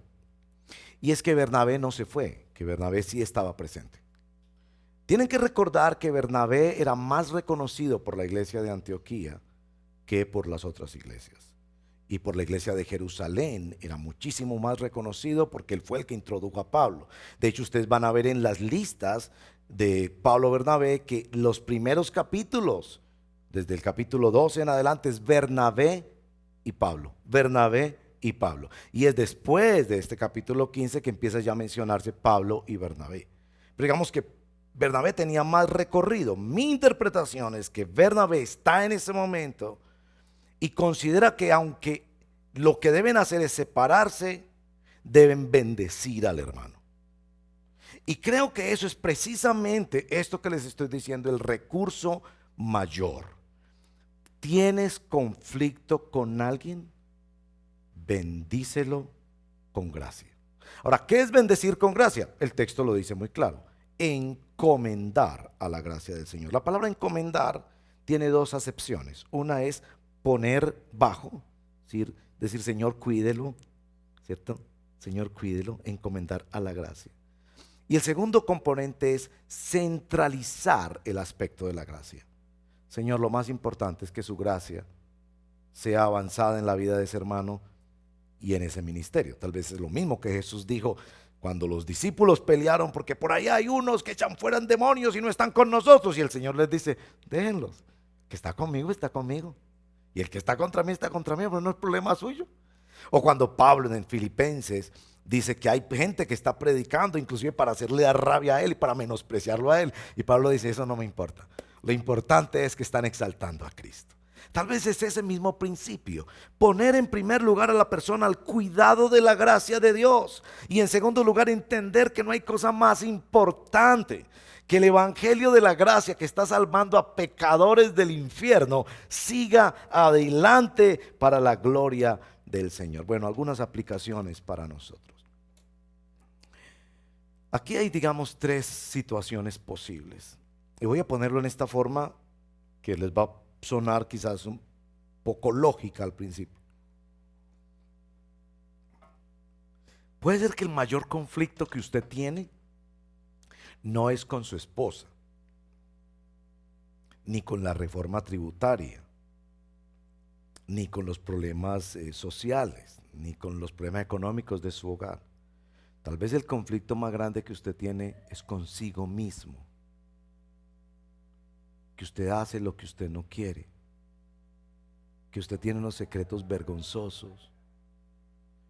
y es que Bernabé no se fue, que Bernabé sí estaba presente. Tienen que recordar que Bernabé era más reconocido por la iglesia de Antioquía que por las otras iglesias. Y por la iglesia de Jerusalén era muchísimo más reconocido porque él fue el que introdujo a Pablo. De hecho, ustedes van a ver en las listas de Pablo Bernabé que los primeros capítulos, desde el capítulo 12 en adelante, es Bernabé y Pablo. Bernabé y Pablo. Y es después de este capítulo 15 que empieza ya a mencionarse Pablo y Bernabé. Pero digamos que Bernabé tenía más recorrido. Mi interpretación es que Bernabé está en ese momento y considera que aunque lo que deben hacer es separarse, deben bendecir al hermano. Y creo que eso es precisamente esto que les estoy diciendo, el recurso mayor. ¿Tienes conflicto con alguien? Bendícelo con gracia. Ahora, ¿qué es bendecir con gracia? El texto lo dice muy claro. Encomendar a la gracia del Señor. La palabra encomendar tiene dos acepciones. Una es poner bajo, decir Señor, cuídelo, ¿cierto? Señor, cuídelo, encomendar a la gracia. Y el segundo componente es centralizar el aspecto de la gracia. Señor, lo más importante es que su gracia sea avanzada en la vida de ese hermano y en ese ministerio. Tal vez es lo mismo que Jesús dijo cuando los discípulos pelearon porque por ahí hay unos que echan fuera demonios y no están con nosotros. Y el Señor les dice, déjenlos, que está conmigo, está conmigo. Y el que está contra mí, está contra mí, pero no es problema suyo. O cuando Pablo en Filipenses dice que hay gente que está predicando, inclusive para hacerle dar rabia a él y para menospreciarlo a él. Y Pablo dice, eso no me importa. Lo importante es que están exaltando a Cristo. Tal vez es ese mismo principio. Poner en primer lugar a la persona al cuidado de la gracia de Dios. Y en segundo lugar, entender que no hay cosa más importante que el evangelio de la gracia que está salvando a pecadores del infierno siga adelante para la gloria del Señor. Bueno, algunas aplicaciones para nosotros. Aquí hay, digamos, tres situaciones posibles. Y voy a ponerlo en esta forma que les va a sonar quizás un poco lógica al principio. Puede ser que el mayor conflicto que usted tiene no es con su esposa, ni con la reforma tributaria, ni con los problemas sociales, ni con los problemas económicos de su hogar. Tal vez el conflicto más grande que usted tiene es consigo mismo. Que usted hace lo que usted no quiere, que usted tiene unos secretos vergonzosos,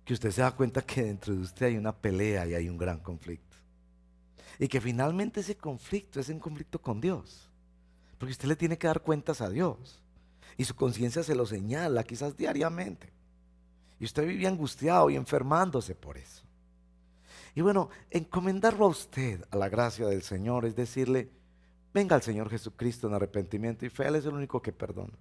que usted se da cuenta que dentro de usted hay una pelea y hay un gran conflicto, y que finalmente ese conflicto es un conflicto con Dios, porque usted le tiene que dar cuentas a Dios, y su conciencia se lo señala quizás diariamente, y usted vive angustiado y enfermándose por eso. Y bueno, encomendarlo a usted a la gracia del Señor es decirle, venga al Señor Jesucristo en arrepentimiento y fe. Él es el único que perdona.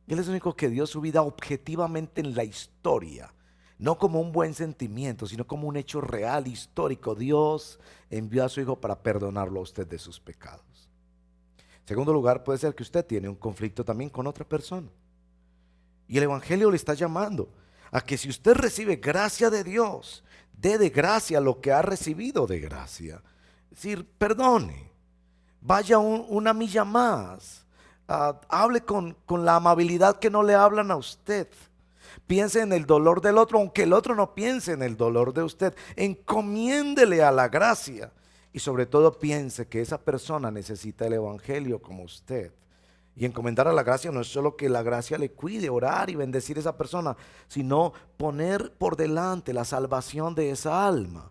Él es el único que dio su vida objetivamente en la historia. No como un buen sentimiento, sino como un hecho real, histórico. Dios envió a su Hijo para perdonarlo a usted de sus pecados. En segundo lugar, puede ser que usted tiene un conflicto también con otra persona. Y el Evangelio le está llamando a que si usted recibe gracia de Dios, dé de gracia lo que ha recibido de gracia. Es decir, perdone. Vaya una milla más, hable con la amabilidad que no le hablan a usted. Piense en el dolor del otro, aunque el otro no piense en el dolor de usted. Encomiéndele a la gracia. Y sobre todo piense que esa persona necesita el evangelio como usted. Y encomendar a la gracia no es solo que la gracia le cuide, orar y bendecir a esa persona, sino poner por delante la salvación de esa alma.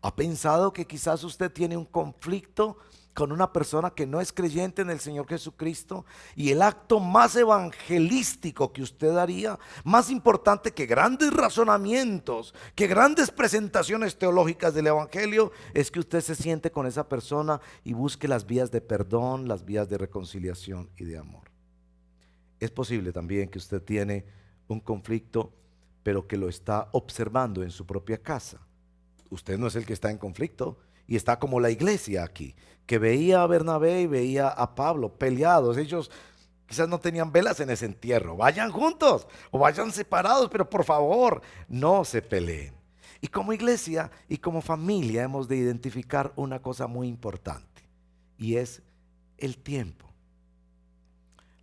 ¿Ha pensado que quizás usted tiene un conflicto con una persona que no es creyente en el Señor Jesucristo? Y el acto más evangelístico que usted haría, más importante que grandes razonamientos, que grandes presentaciones teológicas del evangelio, es que usted se siente con esa persona y busque las vías de perdón, las vías de reconciliación y de amor. Es posible también que usted tiene un conflicto, pero que lo está observando en su propia casa. Usted no es el que está en conflicto, y está como la iglesia aquí, que veía a Bernabé y veía a Pablo peleados. Ellos quizás no tenían velas en ese entierro. Vayan juntos o vayan separados, pero por favor, no se peleen. Y como iglesia y como familia hemos de identificar una cosa muy importante, y es el tiempo.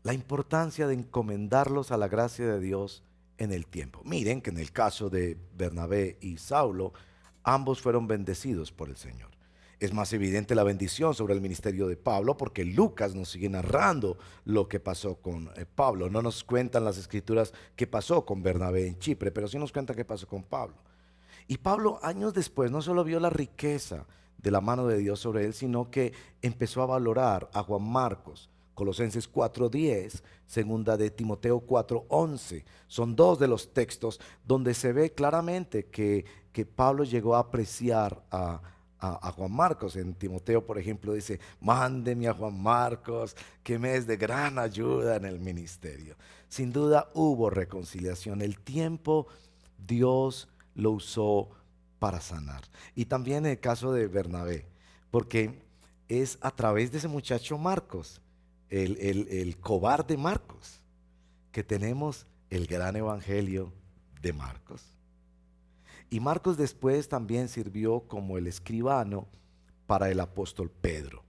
La importancia de encomendarlos a la gracia de Dios en el tiempo. Miren que en el caso de Bernabé y Saulo, ambos fueron bendecidos por el Señor. Es más evidente la bendición sobre el ministerio de Pablo porque Lucas nos sigue narrando lo que pasó con Pablo. No nos cuentan las escrituras qué pasó con Bernabé en Chipre, pero sí nos cuenta qué pasó con Pablo. Y Pablo años después no solo vio la riqueza de la mano de Dios sobre él, sino que empezó a valorar a Juan Marcos. Colosenses 4:10, segunda de Timoteo 4:11. Son dos de los textos donde se ve claramente que Pablo llegó a apreciar a Juan Marcos. En Timoteo, por ejemplo, dice: mándeme a Juan Marcos, que me es de gran ayuda en el ministerio. Sin duda hubo reconciliación. El tiempo Dios lo usó para sanar. Y también en el caso de Bernabé, porque es a través de ese muchacho Marcos, el cobarde Marcos, que tenemos el gran evangelio de Marcos. Y Marcos después también sirvió como el escribano para el apóstol Pedro,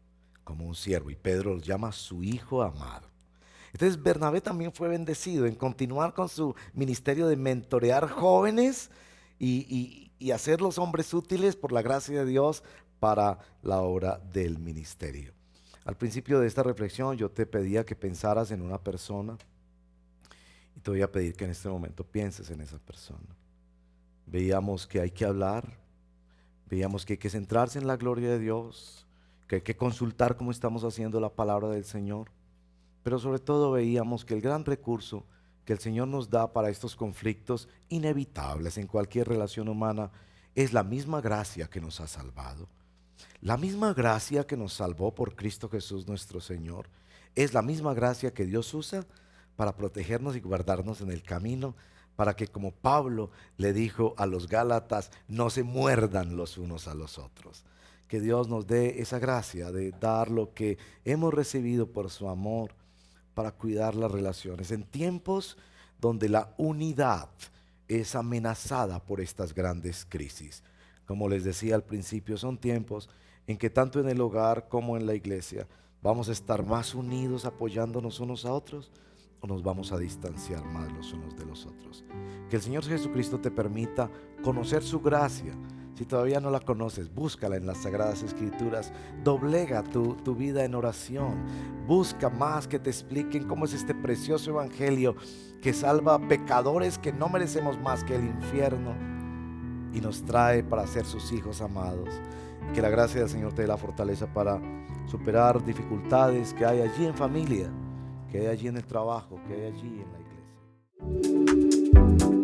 como un siervo, y Pedro lo llama su hijo amado. Entonces Bernabé también fue bendecido en continuar con su ministerio de mentorear jóvenes y hacerlos hombres útiles por la gracia de Dios para la obra del ministerio. Al principio de esta reflexión yo te pedía que pensaras en una persona, y te voy a pedir que en este momento pienses en esa persona. Veíamos que hay que hablar, veíamos que hay que centrarse en la gloria de Dios, que hay que consultar cómo estamos haciendo la palabra del Señor, pero sobre todo veíamos que el gran recurso que el Señor nos da para estos conflictos inevitables en cualquier relación humana es la misma gracia que nos ha salvado. La misma gracia que nos salvó por Cristo Jesús nuestro Señor es la misma gracia que Dios usa para protegernos y guardarnos en el camino, para que, como Pablo le dijo a los Gálatas, no se muerdan los unos a los otros. Que Dios nos dé esa gracia de dar lo que hemos recibido por su amor para cuidar las relaciones en tiempos donde la unidad es amenazada por estas grandes crisis. Como les decía al principio, son tiempos en que tanto en el hogar como en la iglesia vamos a estar más unidos apoyándonos unos a otros, o nos vamos a distanciar más los unos de los otros. Que el Señor Jesucristo te permita conocer su gracia. Si todavía no la conoces, búscala en las Sagradas Escrituras. Doblega tu vida en oración. Busca más que te expliquen cómo es este precioso evangelio que salva a pecadores que no merecemos más que el infierno y nos trae para ser sus hijos amados. Que la gracia del Señor te dé la fortaleza para superar dificultades que hay allí en familia, que hay allí en el trabajo, que hay allí en la iglesia.